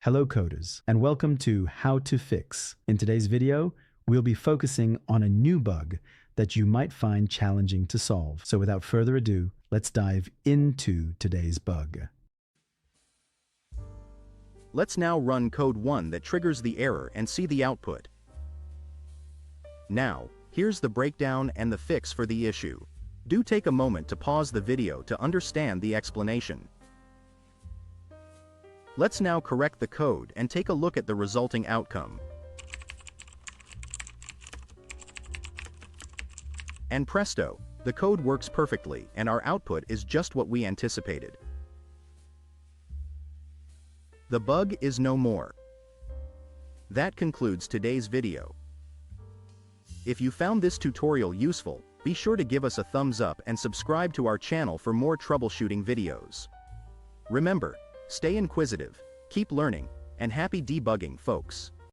Hello coders, and welcome to How to Fix. In today's video, we'll be focusing on a new bug that you might find challenging to solve. So without further ado, let's dive into today's bug. Let's now run code 1 that triggers the error and see the output. Now, here's the breakdown and the fix for the issue. Do take a moment to pause the video to understand the explanation. Let's now correct the code and take a look at the resulting outcome. And presto, the code works perfectly and our output is just what we anticipated. The bug is no more. That concludes today's video. If you found this tutorial useful, be sure to give us a thumbs up and subscribe to our channel for more troubleshooting videos. Remember, stay inquisitive, keep learning, and happy debugging, folks.